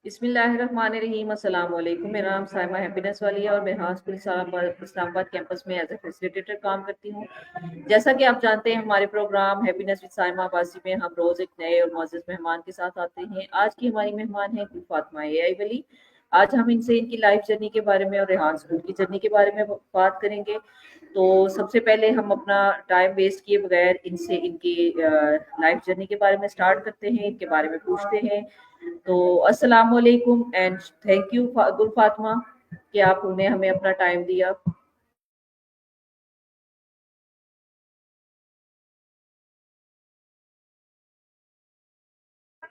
बिस्मिल्लाहिर्रहमानिर्रहीम। अस्सलाम वालेकुम। मेरा नाम साइमा हैप्पीनेस वाली है और मैं हाँ स्कूल इस्लामाबाद कैंपस में एज ए फैसिलिटेटर काम करती हूँ। जैसा कि आप जानते हैं, हमारे प्रोग्राम हैप्पीनेस विद साइमा बासी में हम रोज एक नए और मोअज़्ज़ज़ मेहमान के साथ आते हैं। आज की हमारी मेहमान है गुल फातिमा एआई वली। आज हम इनसे इनकी लाइफ जर्नी के बारे में और रेहान स्कूल की जर्नी के बारे में बात करेंगे। तो सबसे पहले हम अपना टाइम वेस्ट किए बगैर इनसे इनकी लाइफ जर्नी के बारे में स्टार्ट करते हैं, इनके बारे में पूछते हैं। तो अस्सलाम वालेकुम एंड थैंक यू गुल फातिमा कि आपने हमें अपना टाइम दिया।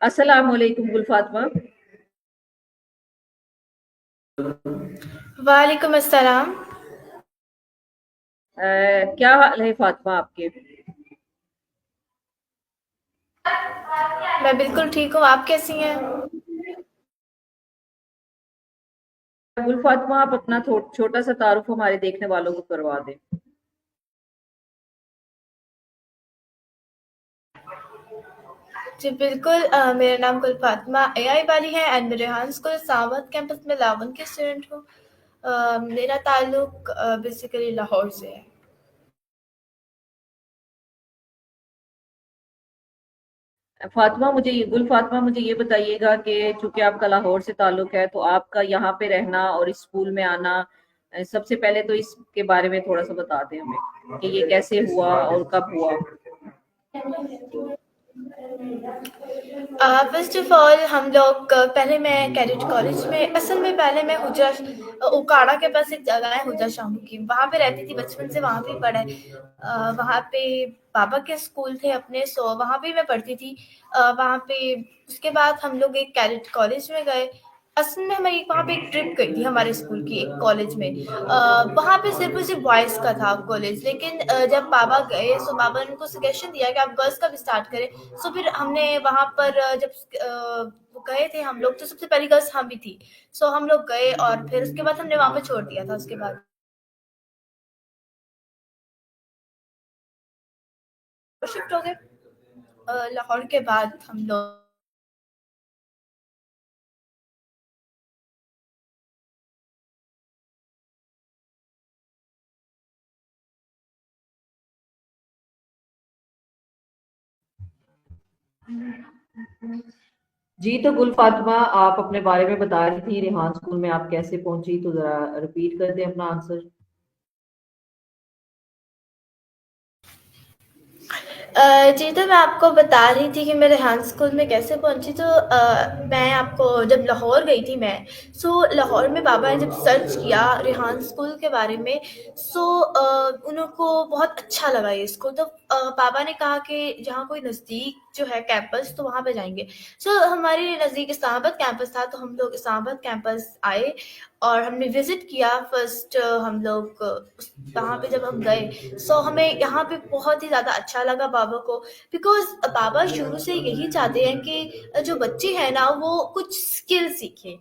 अस्सलाम वालेकुम गुल फातिमा। वालेकुम अस्सलाम। क्या हाल है फातिमा आपके? मैं बिल्कुल ठीक हूँ, आप कैसी हैं? गुल फातिमा, आप अपना छोटा सा तारुफ हमारे देखने वालों को करवा दें। जी बिल्कुल, मेरा नाम गुल फातिमा एआई वाली है एंड मैं रेहान स्कूल इस्लामाबाद कैंपस में लावन की स्टूडेंट हूँ। मेरा ताल्लुक बेसिकली लाहौर से है। गुल फातिमा, मुझे ये बताइएगा कि चूंकि आपका लाहौर से ताल्लुक है, तो आपका यहाँ पे रहना और इस स्कूल में आना, सबसे पहले तो इसके बारे में थोड़ा सा बता दें हमें कि ये कैसे हुआ और कब हुआ। फर्स्ट ऑफ ऑल हम लोग पहले मैं कैडेट कॉलेज में, असल में पहले मैं हुजरा उकाड़ा के पास एक जगह है हुजरा शाहू की, वहाँ पे रहती थी बचपन से, वहाँ पे पढ़ा है। वहाँ पे पापा के स्कूल थे अपने, सो वहाँ पे मैं पढ़ती थी। वहाँ पे उसके बाद हम लोग एक कैडेट कॉलेज में गए। असल में हमारी वहाँ पे एक ट्रिप गई थी हमारे स्कूल की एक कॉलेज में। वहाँ पे सिर्फ और सिर्फ बॉयज़ का था कॉलेज, लेकिन जब पापा गए सो पापा ने उनको सजेशन दिया कि आप गर्ल्स का भी स्टार्ट करें। सो फिर हमने वहाँ पर जब वो गए थे हम लोग, तो सबसे पहली गर्ल्स हम भी थी। सो हम लोग गए और फिर उसके बाद हमने वहाँ पे छोड़ दिया था उसके बाद। शिफ्ट हो गए लाहौर के बाद हम लोग। जी, तो गुल फातिमा, आप अपने बारे में बता रही थी रेहान स्कूल में आप कैसे पहुंची, तो जरा रिपीट कर दें अपना आंसर। जी, तो मैं आपको बता रही थी कि मैं रेहान स्कूल में कैसे पहुँची। तो मैं आपको जब लाहौर गई थी मैं, सो लाहौर में पापा ने जब सर्च किया रेहान स्कूल के बारे में, सो उनको बहुत अच्छा लगा ये स्कूल। तो पापा ने कहा कि जहाँ कोई नज़दीक जो है कैंपस, तो वहाँ पे जाएँगे। सो हमारे नज़दीक इस्लामाबाद कैंपस था, तो हम लोग इस्लामाबाद कैंपस आए और हमने विज़िट किया। फर्स्ट हम लोग वहाँ पे जब हम गए, सो हमें यहाँ पे बहुत ही ज़्यादा अच्छा लगा बाबा को, बिकॉज़ बाबा शुरू से यही चाहते हैं कि जो बच्चे हैं ना वो कुछ स्किल सीखें।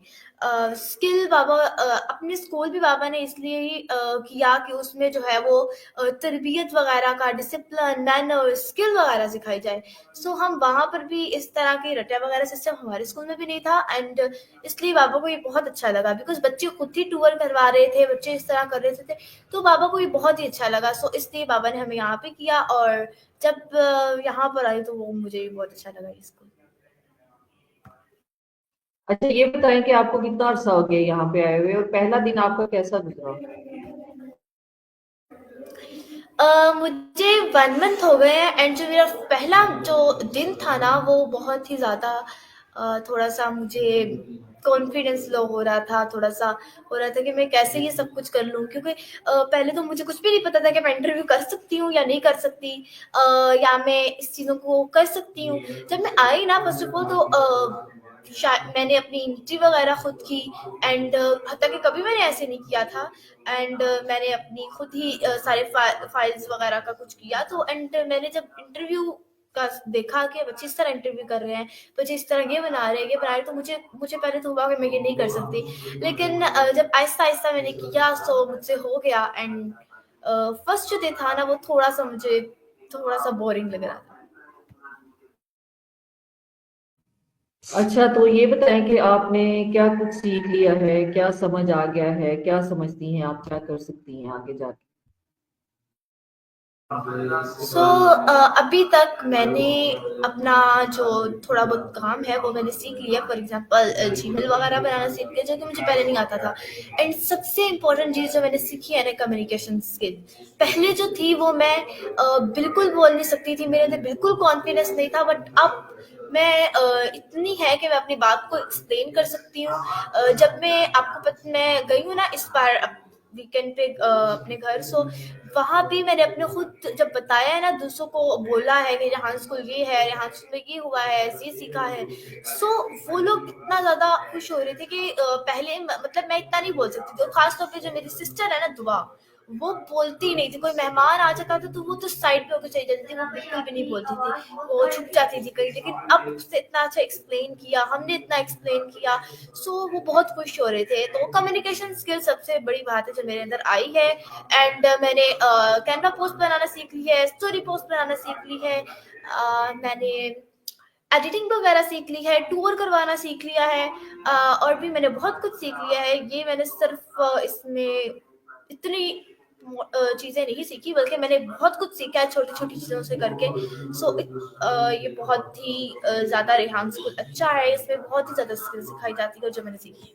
स्किल बाबा अपने स्कूल भी बाबा ने इसलिए ही किया कि उसमें जो है वो तरबियत वगैरह का, डिसिप्लिन, मैनर, स्किल वगैरह सिखाई जाए। सो हम वहाँ पर भी इस तरह की रट्टा वगैरह सिस्टम हमारे स्कूल में भी नहीं था, एंड इसलिए बाबा को ये बहुत अच्छा लगा, बिकॉज़ बच्चे खुद ही टूर करवा रहे थे, बच्चे इस तरह कर रहे थे। तो बाबा को ये बहुत ही अच्छा लगा, सो इसलिए बाबा ने हमें यहाँ पे किया। और जब यहाँ पर आई तो वो मुझे भी बहुत अच्छा लगा ये स्कूल। अच्छा, ये बताएं कि आपको कितना अरसा हो गया यहाँ पे आए हुए और पहला दिन आपका कैसा गुजरा? मुझे 1 मंथ हो गए हैं एंड जो मेरा पहला जो दिन था ना वो बहुत ही ज़्यादा थोड़ा-सा मुझे कॉन्फिडेंस लो हो रहा था, थोड़ा-सा हो रहा था कि मैं कैसे ये सब कुछ कर लूँ, क्योंकि पहले तो मुझे कुछ भी नहीं पता था कि मैं इंटरव्यू कर सकती हूँ या नहीं कर सकती, या मैं इस चीज़ों को कर सकती हूँ। जब मैं आई ना फ़र्स्ट ऑफ ऑल तो मैंने अपनी एंट्री वगैरह खुद की, एंड हत्ता कि कभी मैंने ऐसे नहीं किया था। एंड मैंने अपनी खुद ही सारे फाइल्स वगैरह का कुछ किया। तो एंड मैंने जब इंटरव्यू का देखा कि बच्चे इस तरह इंटरव्यू कर रहे हैं, बच्चे इस तरह ये बना रहे हैं, ये बना रहे हैं, तो मुझे मुझे पहले तो हुआ कि मैं ये नहीं कर सकती, लेकिन जब आहिस्ता आहिस्ता मैंने किया तो मुझसे हो गया। एंड फर्स्ट जो डे था ना वो थोड़ा सा मुझे थोड़ा सा बोरिंग लग रहा था। अच्छा, तो ये बताएं कि आपने क्या कुछ सीख लिया है, क्या समझ आ गया है, क्या समझती हैं आप, क्या कर सकती हैं आगे जाके। सो अभी तक मैंने अपना जो थोड़ा बहुत काम है वो मैंने सीख लिया। फॉर एग्जांपल जीमेल वगैरह बनाना सीख लिया, जो कि मुझे पहले नहीं आता था। एंड सबसे इम्पोर्टेंट चीज़ जो मैंने सीखी है ना, कम्युनिकेशन स्किल। पहले जो थी वो मैं बिल्कुल बोल नहीं सकती थी, मेरे अंदर बिल्कुल कॉन्फिडेंस नहीं था। बट अब मैं इतनी है कि मैं अपनी बात को एक्सप्लेन कर सकती हूँ। जब मैं गई हूँ ना इस बार वीकेंड पे अपने घर, सो वहाँ भी मैंने अपने खुद जब बताया है ना, दूसरों को बोला है कि यहाँ स्कूल ये है, यहाँ स्कूल में ये हुआ है, ये सीखा है। सो वो लोग इतना ज्यादा खुश हो रहे थे कि पहले मतलब मैं इतना नहीं बोल सकती थी। खासतौर पे जो मेरी सिस्टर है ना, दुआ, वो बोलती ही नहीं थी। कोई मेहमान आ जाता था तो वो तो साइड पे होकर चली जाती थी, वो बिल्कुल भी नहीं बोलती थी, वो छुप जाती थी कहीं। लेकिन अब उसने इतना अच्छा एक्सप्लेन किया, हमने इतना एक्सप्लेन किया, सो वो बहुत खुश हो रहे थे। तो कम्युनिकेशन स्किल सबसे बड़ी बात है जो मेरे अंदर आई है। एंड मैंने कैनवा पोस्ट बनाना सीख ली है, स्टोरी पोस्ट बनाना सीख ली है, मैंने एडिटिंग वगैरह सीख ली है, टूर करवाना सीख लिया है, और भी मैंने बहुत कुछ सीख लिया है। ये मैंने सिर्फ इसमें इतनी चीज़ें नहीं सीखी, बल्कि मैंने बहुत कुछ सीखा है छोटी छोटी चीज़ों से करके। सो ये बहुत ही ज़्यादा रेहान स्कूल अच्छा है, इसमें बहुत ही ज़्यादा स्किल सिखाई जाती है जो मैंने सीखी।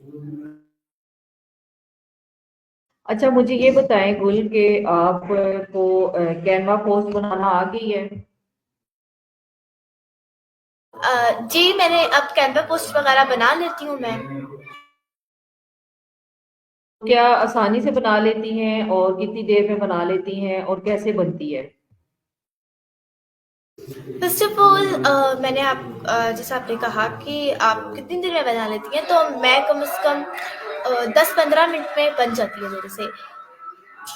अच्छा, मुझे ये बताएं गुल के आपको कैनवा पोस्ट बनाना आ गई है। जी, मैंने अब कैनवा पोस्ट वगैरह बना लेती हूँ मैं। क्या आसानी से बना लेती हैं और कितनी देर में बना लेती हैं और कैसे बनती है। फर्स्ट ऑफ ऑल मैंने जैसे आपने कहा कि आप कितनी देर में बना लेती हैं, तो मैं कम से कम 10-15 मिनट में बन जाती है मेरे से।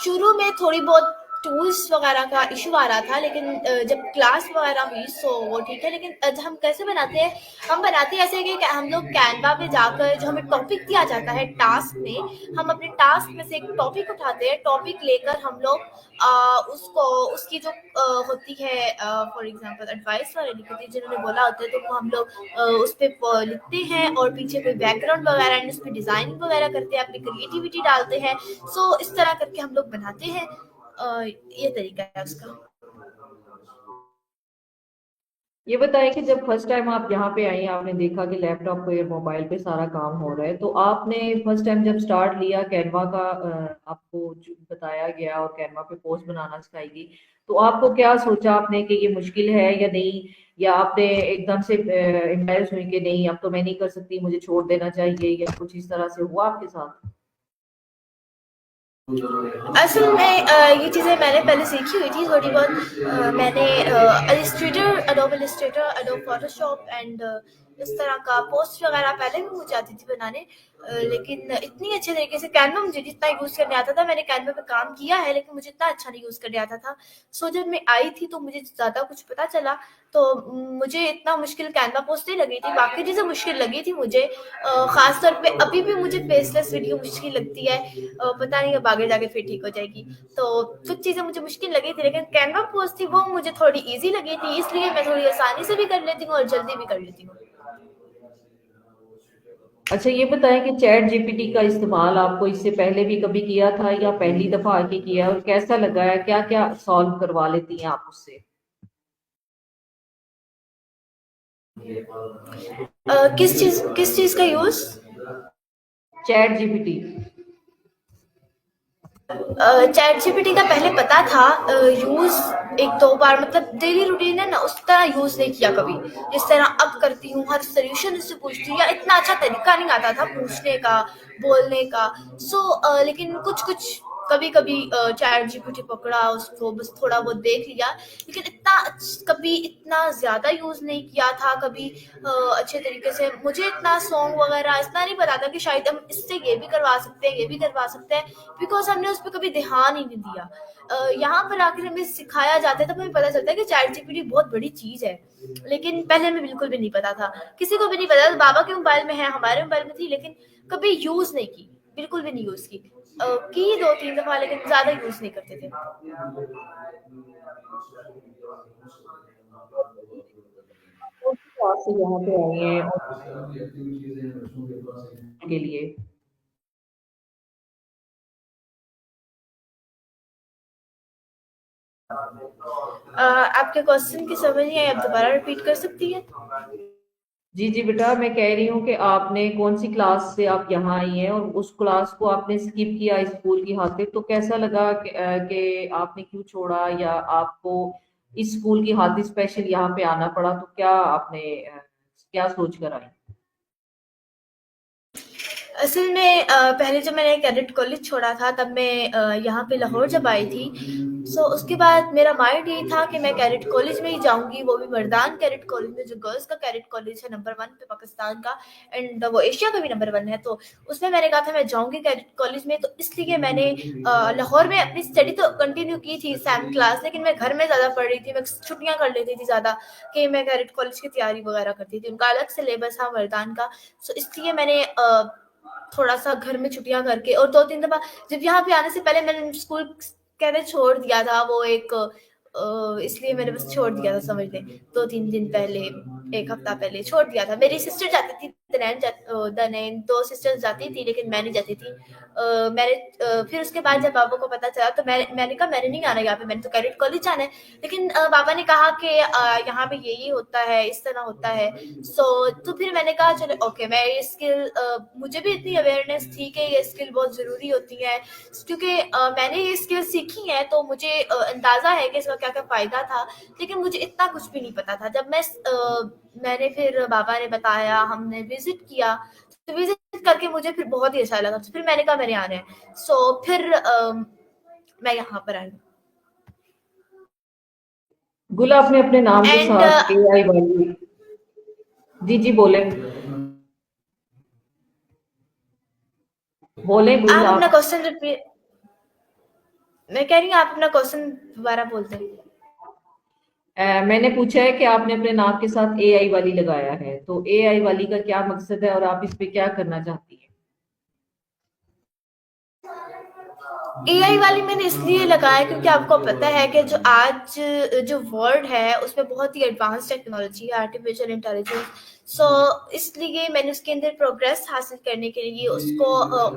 शुरू में थोड़ी बहुत टूल्स वगैरह का इशू आ रहा था, लेकिन जब क्लास वगैरह हुई सो वो ठीक है। लेकिन हम कैसे बनाते हैं, हम बनाते हैं ऐसे कि हम लोग कैनवा पे जाकर जो हमें टॉपिक दिया जाता है टास्क में, हम अपने टास्क में से एक टॉपिक उठाते हैं। टॉपिक लेकर हम लोग उसको उसकी जो होती है, फॉर एग्जांपल एडवाइस वाले लिखते हैं जिन्होंने बोला होता है, तो वो हम लोग उस पर लिखते हैं और पीछे कोई बैकग्राउंड वगैरह एंड उस पर डिजाइनिंग वगैरह करते हैं, अपनी क्रिएटिविटी डालते हैं। सो इस तरह करके हम लोग बनाते हैं। ये तरीका है उसका। ये बताएं कि जब फर्स्ट टाइम आप यहाँ पे आई, आपने देखा कि लैपटॉप पे या मोबाइल पे सारा काम हो रहा है, तो आपने फर्स्ट टाइम जब स्टार्ट लिया कैनवा का, आपको जो बताया गया और कैनवा पे पोस्ट बनाना सिखाई गई, तो आपको क्या सोचा आपने कि ये मुश्किल है या नहीं, या आपने एकदम से एम्बेरस हुई कि नहीं अब तो मैं नहीं कर सकती, मुझे छोड़ देना चाहिए, या कुछ इस तरह से हुआ आपके साथ। असल में ये चीज़ें मैंने पहले सीखी हुई थी थोड़ी बहुत। मैंने Illustrator, adobe Illustrator, adobe Photoshop and इस तरह का पोस्ट वगैरह पहले भी मुझे आती थी बनाने। लेकिन इतनी अच्छे तरीके से कैनवा मुझे जितना यूज़ करने आता था, मैंने कैनवा पे काम किया है, लेकिन मुझे इतना अच्छा नहीं यूज़ करने आता था। सो जब मैं आई थी तो मुझे ज़्यादा कुछ पता चला, तो मुझे इतना मुश्किल कैनवा पोस्ट नहीं लगी थी। बाकी चीज़ें मुश्किल लगी थी मुझे। ख़ास तौर पे अभी भी मुझे फेसलेस वीडियो मुश्किल लगती है। पता नहीं अब आगे जाके फिर ठीक हो जाएगी। तो कुछ चीज़ें मुझे मुश्किल लगी थी, लेकिन कैनवा पोस्ट थी वो मुझे थोड़ी ईज़ी लगी थी, इसलिए मैं थोड़ी आसानी से भी कर लेती हूँ और जल्दी भी कर लेती हूँ। अच्छा, ये बताएं कि चैट जीपीटी का इस्तेमाल आपको इससे पहले भी कभी किया था या पहली दफा आके किया, और कैसा लगा है, क्या क्या सॉल्व करवा लेती हैं आप उससे। किस चीज़ का use? Chat GPT. Chat GPT का पहले पता था, यूज़ एक दो बार, मतलब डेली रूटीन है ना, उस तरह यूज़ नहीं किया कभी। जिस तरह अब करती हूँ, हर सोल्यूशन उससे पूछती हूँ, या इतना अच्छा तरीका नहीं आता था पूछने का, बोलने का। सो लेकिन कुछ कुछ कभी कभी चैट जीपीटी पकड़ा, उसको बस थोड़ा बहुत देख लिया। लेकिन कभी इतना ज़्यादा यूज़ नहीं किया था कभी। अच्छे तरीके से मुझे इतना सॉन्ग वगैरह इतना नहीं पता था कि शायद हम इससे ये भी करवा सकते हैं, ये भी करवा सकते हैं, बिकॉज हमने उस पर कभी ध्यान ही नहीं दिया। यहाँ पर आकर हमें सिखाया जाता है तब हमें पता चलता है कि चैट जीपीटी बहुत बड़ी चीज़ है। लेकिन पहले हमें बिल्कुल भी नहीं पता था, किसी को भी नहीं पता था। बाबा के मोबाइल में है, हमारे मोबाइल में थी, लेकिन कभी यूज़ नहीं की, बिल्कुल भी नहीं यूज़ की। की 2-3 दफ़ा, लेकिन ज़्यादा यूज़ नहीं करते थे। पास से यहाँ पे आई हैं और के लिए। आपके क्वेश्चन की समझ नहीं आई, आप दोबारा रिपीट कर सकती हैं? जी जी बेटा, मैं कह रही हूँ कि आपने कौन सी क्लास से आप यहाँ आई हैं और उस क्लास को आपने स्किप किया इस स्कूल की खातिर, तो कैसा लगा कि आपने क्यों छोड़ा, या आपको इस स्कूल की खातिर स्पेशल यहाँ पे आना पड़ा, तो क्या आपने क्या सोच कर आई? असल में पहले जब मैंने कैडेट कॉलेज छोड़ा था तब मैं यहाँ पे लाहौर जब आई थी, सो उसके बाद मेरा माइंड यही था कि मैं कैडेट कॉलेज में ही जाऊंगी, वो भी मर्दान कैडेट कॉलेज में, जो गर्ल्स का कैडेट कॉलेज है नंबर 1 पे पाकिस्तान का, एंड वो एशिया का भी नंबर 1 है। तो उसमें मैंने कहा था मैं जाऊंगी कैडेट कॉलेज में, तो इसलिए मैंने लाहौर में अपनी स्टडी तो कंटिन्यू की थी 7 क्लास, लेकिन मैं घर में ज़्यादा पढ़ रही थी, मैं छुट्टियां कर लेती थी ज़्यादा कि मैं कैडेट कॉलेज की तैयारी वगैरह करती थी। उनका अलग सिलेबस था मर्दान का, सो इसलिए मैंने थोड़ा सा घर में छुट्टियां करके और 2-3 दफा जब यहाँ पे आने से पहले मैंने स्कूल कहते छोड़ दिया था, वो एक इसलिए मैंने बस छोड़ दिया था, समझ लें 2-3 दिन पहले, 1 हफ्ता पहले छोड़ दिया था। मेरी सिस्टर जाती थी दनैन, 2 सिस्टर्स जाती थी लेकिन मैं नहीं जाती थी। मैंने फिर उसके बाद जब पापा को पता चला तो मैंने कहा मैंने नहीं आना यहाँ पे, मैंने तो कैडेट कॉलेज जाना है। लेकिन पापा ने कहा कि यहाँ पे ये होता है, इस तरह होता है। तो फिर मैंने कहा चलो ओके, मैं ये स्किल, मुझे भी इतनी अवेयरनेस थी कि ये स्किल बहुत ज़रूरी होती है, क्योंकि मैंने ये स्किल सीखी है तो मुझे अंदाज़ा है कि इसका क्या क्या फ़ायदा था, लेकिन मुझे इतना कुछ भी नहीं पता था। जब मैंने फिर बाबा ने बताया, हमने विजिट किया, तो विजिट करके मुझे फिर बहुत ही अच्छा लगा, तो फिर मैंने कहा मैंने आना है। फिर मैं यहाँ पर आई। गुल, आपने अपने नाम के एंड साथ AI वाली। जी जी बोले, बोले गुल आप अपना आप। क्वेश्चन रिपीट, मैं कह रही हूँ आप अपना क्वेश्चन दोबारा बोलते हैं। मैंने पूछा है कि आपने अपने नाम के साथ AI वाली लगाया है, तो AI वाली का क्या मकसद है और आप इस पे क्या करना चाहती हैं? एआई वाली मैंने इसलिए लगाया क्योंकि आपको पता है कि जो आज जो वर्ल्ड है उसमें बहुत ही एडवांस टेक्नोलॉजी है, आर्टिफिशियल इंटेलिजेंस। इसलिए मैंने उसके अंदर प्रोग्रेस हासिल करने के लिए, उसको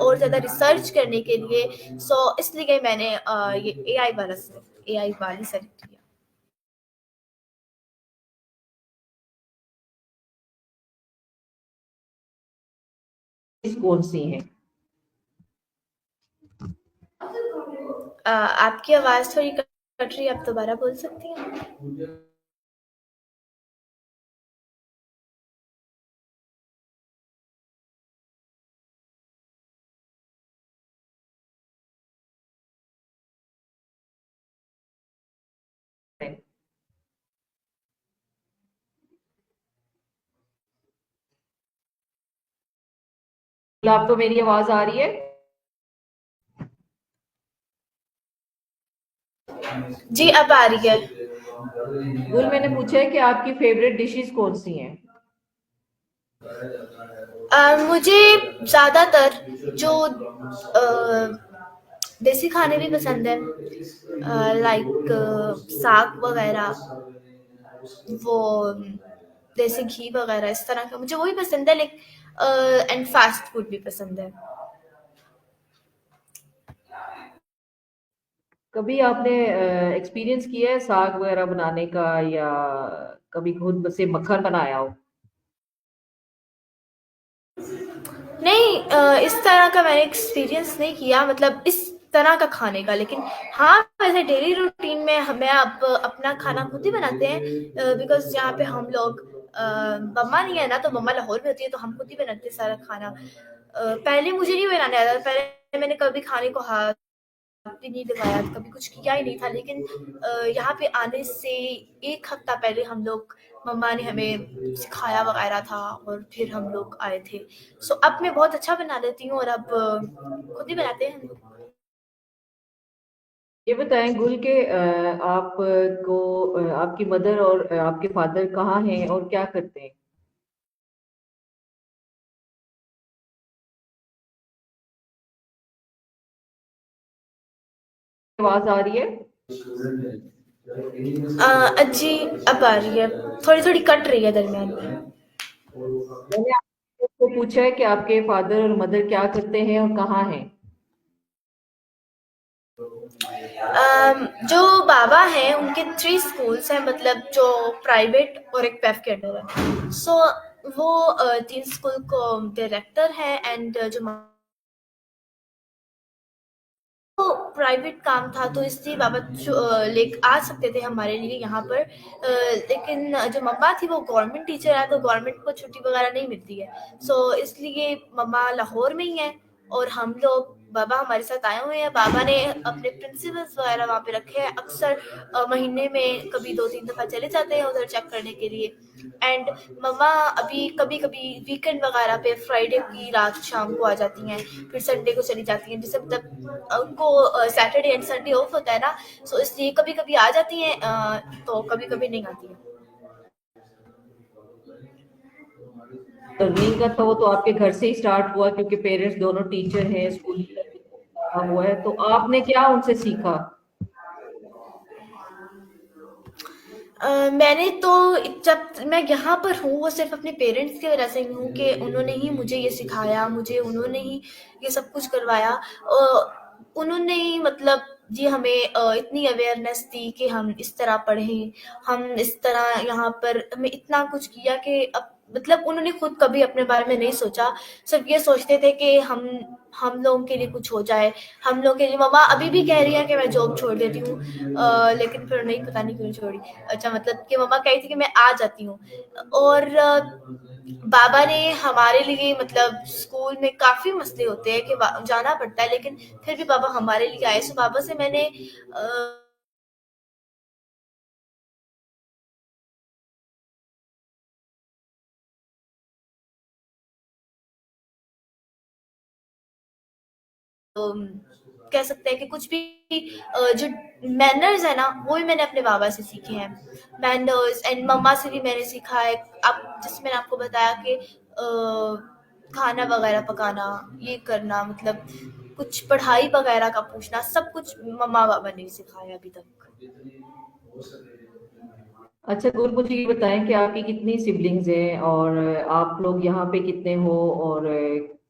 और ज़्यादा रिसर्च करने के लिए, इसलिए मैंने ये एआई वाली सेलेक्ट किया। कौन सी हैं? आपकी आवाज़ थोड़ी कट रही है, आप दोबारा बोल सकती हैं? आपको मेरी आवाज आ रही है? जी अब आ रही है। गुल, मैंने पूछा है कि आपकी फेवरेट डिशेस कौन सी हैं? मुझे ज़्यादातर जो देसी खाने भी पसंद है, लाइक साग वगैरह, वो देसी घी वगैरह, इस तरह का मुझे वही पसंद है, लेकिन एंड फास्ट फूड भी पसंद है। कभी आपने एक्सपीरियंस किया है साग वगैरह बनाने का, या कभी खुद से मक्खन बनाया हो? नहीं, इस तरह का मैंने एक्सपीरियंस नहीं किया, मतलब इस तरह का खाने का, लेकिन हाँ वैसे डेली रूटीन में हमें अब अपना खाना खुद ही बनाते हैं, बिकॉज यहाँ पे हम लोग मम्मा नहीं है ना, तो मम्मा लाहौर में होती है तो हम खुद ही बनाते हैं सारा खाना। पहले मुझे नहीं बनाने आता था, पहले मैंने कभी खाने को हाथ भी नहीं लगाया, कभी कुछ किया ही नहीं था, लेकिन यहाँ पे आने से 1 हफ्ता पहले हम लोग, मम्मा ने हमें सिखाया वगैरह था और फिर हम लोग आए थे। अब मैं बहुत अच्छा बना लेती हूँ, और अब खुद ही बनाते हैं हम लोग। ये बताएं गुल के आपको आपकी मदर और आपके फादर कहाँ हैं और क्या करते हैं? आवाज आ रही है? जी, अब आ रही है, थोड़ी-थोड़ी कट रही है दरमियान में। मैंने आपको पूछा है कि आपके फादर और मदर क्या करते हैं और कहाँ हैं? जो बाबा हैं उनके 3 स्कूल्स हैं, मतलब जो प्राइवेट और एक पेफ के अंडर है। सो वो 3 स्कूल को डायरेक्टर हैं एंड जो तो प्राइवेट काम था तो इसलिए बाबा ले आ सकते थे हमारे लिए यहाँ पर, लेकिन जो मम्मा थी वो गवर्नमेंट टीचर है तो गवर्नमेंट को छुट्टी वगैरह नहीं मिलती है। सो इसलिए मम्मा लाहौर में ही है और हम लोग बाबा हमारे साथ आए हुए हैं। बाबा ने अपने प्रिंसिपल्स वगैरह वहाँ पे रखे हैं, अक्सर महीने में कभी 2-3 दफ़ा चले जाते हैं उधर चेक करने के लिए। एंड मम्मा अभी कभी कभी वीकेंड वगैरह पे फ्राइडे की रात शाम को आ जाती हैं, फिर संडे को चली जाती हैं, जैसे मतलब उनको सैटरडे एंड संडे ऑफ होता है ना, सो इसलिए कभी कभी आ जाती हैं, तो कभी कभी नहीं आती हैं। लर्निंग का था वो तो आपके घर से ही स्टार्ट हुआ क्योंकि पेरेंट्स दोनों टीचर हैं, स्कूल हुआ है, तो आपने क्या उनसे सीखा? मैंने तो जब मैं यहाँ पर हूँ वो सिर्फ अपने पेरेंट्स की वजह से ही हूँ कि उन्होंने ही मुझे ये सिखाया, मुझे उन्होंने ही ये सब कुछ करवाया। उन्होंने ही मतलब जी हमें इतनी अवेयरनेस दी कि हम इस तरह पढ़ें, हम इस तरह यहाँ पर हमें इतना कुछ किया कि अब मतलब उन्होंने खुद कभी अपने बारे में नहीं सोचा, सिर्फ ये सोचते थे कि हम लोगों के लिए कुछ हो जाए, हम लोग के लिए। मम्मा अभी भी कह रही है कि मैं जॉब छोड़ देती हूँ, लेकिन फिर नहीं, पता नहीं क्यों छोड़ी। अच्छा, मतलब कि मम्मा कही थी कि मैं आ जाती हूँ। और बाबा ने हमारे लिए मतलब स्कूल में काफ़ी मसले होते हैं कि जाना पड़ता है, लेकिन फिर भी बाबा हमारे लिए आए। सो बाबा से मैंने अम, कह सकते हैं कि कुछ भी जो मैनर्स है ना वो भी मैंने अपने बाबा से सीखे हैं। मैनर्स एंड मम्मा से भी मैंने सीखा है। अब जैसे मैंने आपको बताया कि खाना वगैरह पकाना, ये करना, मतलब कुछ पढ़ाई वगैरह का पूछना, सब कुछ मम्मा बाबा ने सिखाया अभी तक। अच्छा गुल, मुझे ये बताएं कि आपकी कितनी सिबलिंग्स हैं और आप लोग यहाँ पे कितने हो और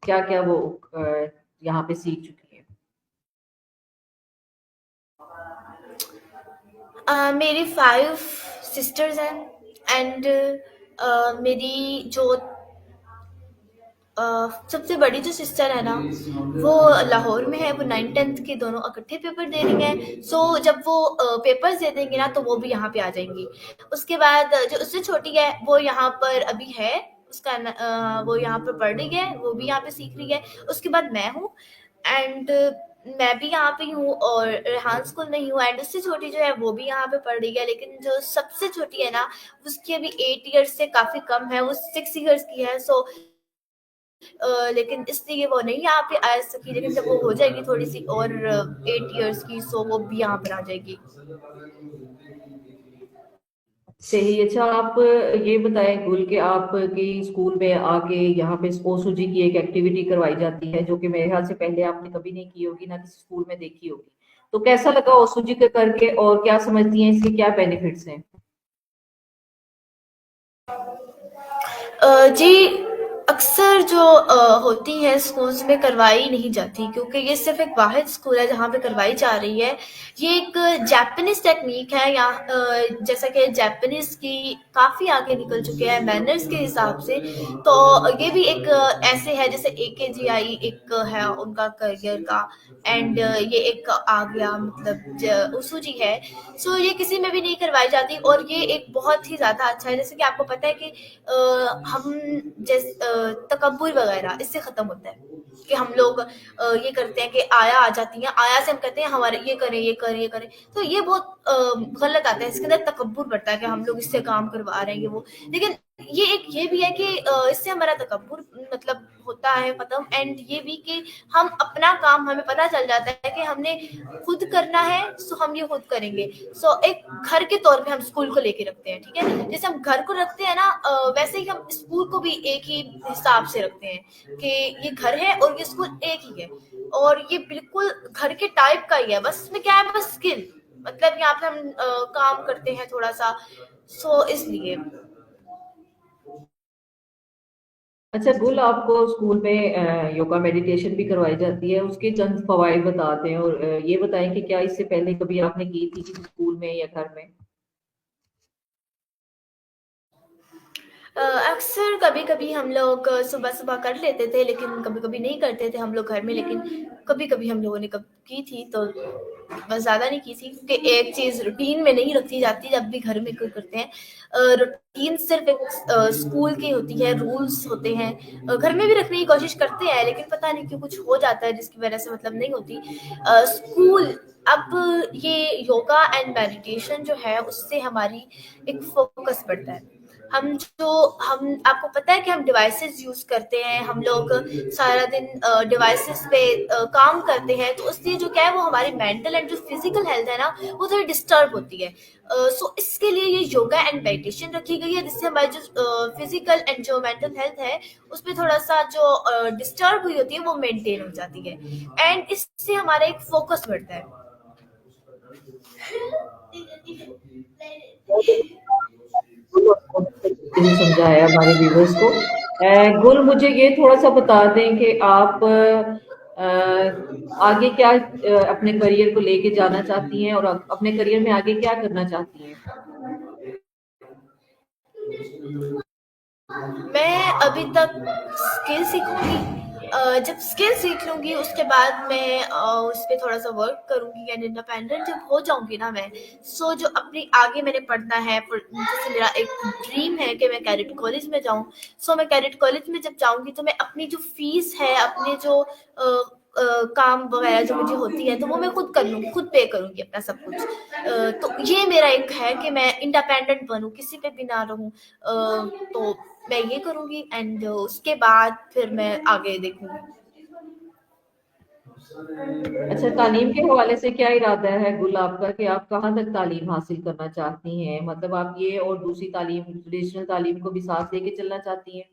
क्या क्या वो यहाँ पे सीख चुकी हैं? मेरी 5 सिस्टर्स हैं एंड मेरी जो सबसे बड़ी जो सिस्टर है ना वो लाहौर में है, वो 9th-10th के दोनों इकट्ठे पेपर दे रही हैं। सो जब वो पेपर्स दे देंगी ना तो वो भी यहाँ पे आ जाएंगी। उसके बाद जो उससे छोटी है वो यहाँ पर अभी है, वो यहाँ पर पढ़ रही है, वो भी यहाँ पे सीख रही है। उसके बाद मैं हूँ एंड मैं भी यहाँ पे ही हूँ और रेहान स्कूल में ही हूँ एंड उससे छोटी जो है वो भी यहाँ पे पढ़ रही है, लेकिन जो सबसे छोटी है ना उसकी अभी 8 ईयर्स से काफी कम है, वो 6 ईयर्स की है। सो लेकिन इसलिए वो नहीं यहाँ पे आ सकी, लेकिन जब वो हो जाएगी थोड़ी सी और 8 ईयर्स की, सो वो भी यहाँ पर आ जाएगी। सही। अच्छा आप ये बताएं गुल कि आपकी स्कूल में आके यहाँ पे ओसुजी की एक एक्टिविटी करवाई जाती है जो कि मेरे ख्याल से पहले आपने कभी नहीं की होगी, ना किसी स्कूल में देखी होगी, तो कैसा लगा ओसुजी के करके और क्या समझती हैं इसके क्या बेनिफिट्स हैं? जी, अक्सर जो होती हैं स्कूल्स में करवाई नहीं जाती, क्योंकि ये सिर्फ एक वाहिद स्कूल है जहाँ पे करवाई जा रही है। ये एक जापानीज टेक्निक है, यहाँ जैसा कि जापानीज की काफ़ी आगे निकल चुके हैं मैनर्स के हिसाब से, तो ये भी एक ऐसे है जैसे AKGI एक है उनका करियर का, एंड ये एक आ गया मतलब उसूजी है। सो ये किसी में भी नहीं करवाई जाती और ये एक बहुत ही ज़्यादा अच्छा है। जैसे कि आपको पता है कि हम तकब्बुर वगैरह इससे खत्म होता है कि हम लोग ये करते हैं कि आया आ जाती है, आया से हम कहते हैं हमारे ये करें ये करें ये करें, तो ये बहुत गलत आता है। इसके अंदर तकब्बुर बढ़ता है कि हम लोग इससे काम करवा रहे हैं ये वो, लेकिन ये एक ये भी है कि इससे हमारा तकब्बुर मतलब होता है खत्म, एंड ये भी कि हम अपना काम हमें पता चल जाता है कि हमने खुद करना है, सो हम ये खुद करेंगे। सो एक घर के तौर पे हम स्कूल को लेके रखते हैं, ठीक है, जैसे हम घर को रखते हैं ना, वैसे ही हम स्कूल को भी एक ही हिसाब से रखते हैं कि ये घर है और ये स्कूल एक ही है, और ये बिल्कुल घर के टाइप का ही है, बस इसमें क्या है, बस स्किल मतलब यहाँ पे हम काम करते हैं थोड़ा सा, सो इसलिए। अच्छा गुल, आपको स्कूल में योगा मेडिटेशन भी करवाई जाती है, उसके चंद फवायद बताते हैं, और ये बताएं कि क्या इससे पहले कभी आपने की थी किसी स्कूल में या घर में? अक्सर कभी-कभी हम लोग सुबह-सुबह कर लेते थे, लेकिन कभी-कभी नहीं करते थे हम लोग घर में, लेकिन कभी-कभी हम लोगों ने कब की थी, तो बस ज़्यादा नहीं की थी, क्योंकि एक चीज़ रूटीन में नहीं रखी जाती जब भी घर में कोई करते हैं। रूटीन सिर्फ़ एक स्कूल की होती है, रूल्स होते हैं। घर में भी रखने की कोशिश करते हैं, लेकिन पता नहीं क्यों कुछ हो जाता है जिसकी वज़ह से मतलब नहीं होती। स्कूल अब ये योगा एंड मेडिटेशन जो है, उससे हमारी एक फ़ोकस बढ़ता है। हम आपको पता है कि हम डिवाइसेस यूज करते हैं, हम लोग सारा दिन डिवाइसेस पे काम करते हैं, तो उससे जो क्या है वो हमारी मेंटल एंड जो फिजिकल हेल्थ है ना, वो थोड़ी डिस्टर्ब होती है। सो इसके लिए ये योगा एंड मेडिटेशन रखी गई है, जिससे हमारी जो फिजिकल एंड जो मेंटल हेल्थ है उस पर थोड़ा सा जो डिस्टर्ब हुई होती है वो मेंटेन हो जाती है, एंड इससे हमारा एक फोकस बढ़ता है। बहुत अच्छे तरीके से समझाया हमारे व्यूवर्स को। गुल, मुझे ये थोड़ा सा बता दें कि आप आगे क्या अपने करियर को लेके जाना चाहती हैं, और अपने करियर में आगे क्या करना चाहती हैं? मैं अभी तक स्किल सीखूंगी। जब स्किल सीख लूंगी उसके बाद मैं उस पर थोड़ा सा वर्क करूंगी, एंड इंडिपेंडेंट जब हो जाऊंगी ना मैं, सो जो अपनी आगे मैंने पढ़ना है, जैसे मेरा एक ड्रीम है कि मैं कैडेट कॉलेज में जाऊं। सो मैं कैडेट कॉलेज में जब जाऊंगी तो मैं अपनी जो फीस है, अपने जो काम वगैरह जो मुझे होती है, तो वो मैं खुद कर लूंगी, खुद पे करूंगी अपना सब कुछ। तो ये मेरा एक है कि मैं इंडिपेंडेंट बनूं, किसी पे भी ना रहूं। तो मैं ये करूंगी, एंड उसके बाद फिर मैं आगे देखूंगी। अच्छा, तालीम के हवाले से क्या इरादा है गुल आपका, कि आप कहाँ तक तालीम हासिल करना चाहती हैं? मतलब आप ये और दूसरी तालीम, ट्रेडिशनल तालीम को भी साथ लेके चलना चाहती हैं?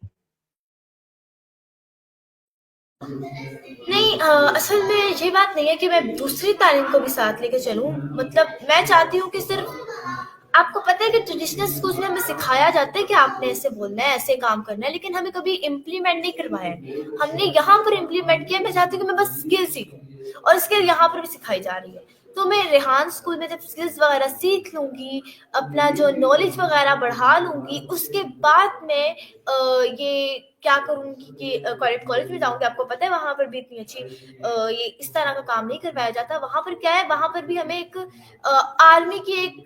नहीं, असल में ये बात नहीं है कि मैं दूसरी तालीम को भी साथ लेके चलूं। मतलब मैं चाहती हूँ कि सिर्फ, आपको पता है कि ट्रेडिशनल स्कूल्स में हमें सिखाया जाता है कि आपने ऐसे बोलना है, ऐसे काम करना है, लेकिन हमें कभी इम्प्लीमेंट नहीं करवाया है। हमने यहाँ पर इम्प्लीमेंट किया। मैं चाहती हूँ कि मैं बस स्किल सीखूं, और स्किल यहाँ पर भी सिखाई जा रही है। तो मैं रेहान स्कूल में जब स्किल्स वगैरह सीख लूंगी, अपना जो नॉलेज वगैरह बढ़ा लूंगी, उसके बाद मैं ये क्या करूंगी कि कॉलेज कॉलेज में जाऊंगी। आपको पता है वहां पर भी इतनी अच्छी ये इस तरह का काम नहीं करवाया जाता। वहां पर क्या है, वहां पर भी हमें एक आर्मी की एक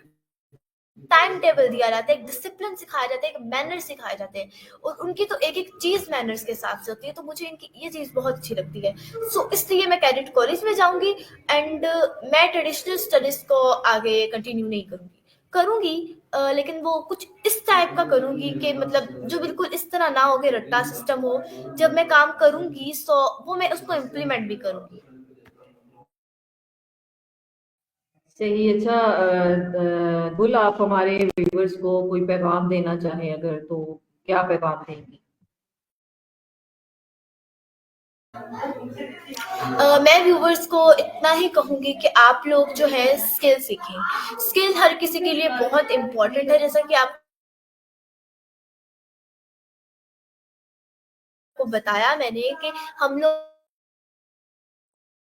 टाइम टेबल दिया जाता है, एक डिसिप्लिन सिखाया जाता है, एक मैनर सिखाए जाते हैं, और उनकी तो एक एक चीज मैनर्स के हिसाब से होती है। तो मुझे इनकी ये चीज बहुत अच्छी लगती है। सो इसलिए मैं कैडेट कॉलेज में जाऊंगी, एंड मैं ट्रेडिशनल स्टडीज को आगे कंटिन्यू नहीं करूंगी। करूंगी, लेकिन वो कुछ इस टाइप का करूंगी कि मतलब जो बिल्कुल इस तरह ना हो कि रट्टा सिस्टम हो। जब मैं काम करूंगी सो वो मैं उसको इम्प्लीमेंट भी करूंगी। सही। अच्छा गुल, आप हमारे व्यूवर्स को कोई पैगाम देना चाहें अगर, तो क्या पैगाम देंगी? मैं व्यूवर्स को इतना ही कहूंगी कि आप लोग जो है स्किल सीखें। स्किल हर किसी के लिए बहुत इंपॉर्टेंट है, जैसा कि आपको बताया मैंने कि हम लोग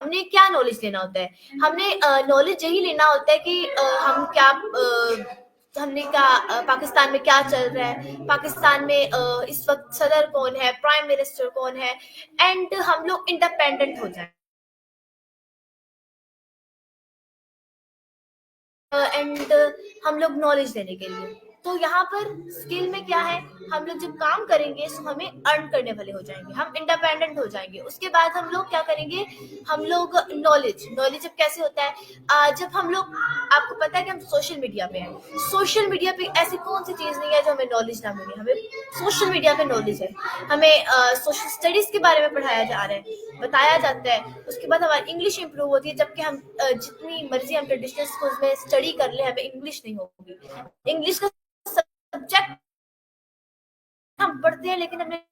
हमने क्या नॉलेज लेना होता है। हमने नॉलेज यही लेना होता है कि हम क्या हमने क्या पाकिस्तान में क्या चल रहा है, पाकिस्तान में इस वक्त सदर कौन है, प्राइम मिनिस्टर कौन है, एंड हम लोग इंडिपेंडेंट हो जाए। एंड हम लोग नॉलेज देने के लिए, तो यहाँ पर स्किल में क्या है, हम लोग जब काम करेंगे तो हमें अर्न करने वाले हो जाएंगे, हम इंडिपेंडेंट हो जाएंगे। उसके बाद हम लोग क्या करेंगे, हम लोग नॉलेज नॉलेज जब कैसे होता है, जब हम लोग, आपको पता है कि हम सोशल मीडिया पे हैं, सोशल मीडिया पे ऐसी कौन सी चीज नहीं है जो हमें नॉलेज ना मिले। हमें सोशल मीडिया पे नॉलेज है, हमें सोशल स्टडीज के बारे में पढ़ाया जा रहा है, बताया जाता है। उसके बाद हमारी इंग्लिश इंप्रूव होती है, जबकि हम जितनी मर्जी हम ट्रेडिशनल स्कूल में स्टडी कर ले, हमें इंग्लिश नहीं होगी। इंग्लिश का सब्जेक्ट हम पढ़ते हैं, लेकिन हमें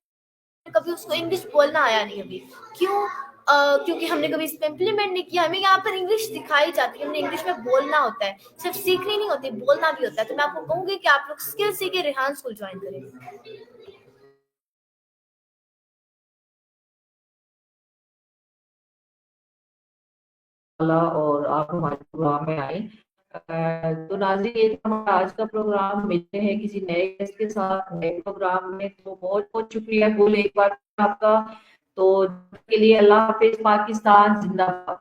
कभी उसको इंग्लिश बोलना आया नहीं अभी। क्यों? क्योंकि हमने कभी इसमें इम्प्लीमेंट नहीं किया। हमें यहाँ पर इंग्लिश सिखाई जाती है, हमने इंग्लिश में बोलना होता है, सिर्फ सीखनी नहीं होती, बोलना भी होता है। तो मैं आपको कहूँगी कि आप लोग स्किल सीखे रेहान स्कूल ज्वाइन करें। और आप हमारे प्रोग्राम में आए। तो नाज़रीन, ये था हमारा आज का प्रोग्राम। मिलते हैं किसी नए गेस्ट के साथ नए प्रोग्राम में। तो बहुत बहुत शुक्रिया कुल एक बार आपका। तो के लिए अल्लाह हाफिज, पाकिस्तान जिंदाबाद।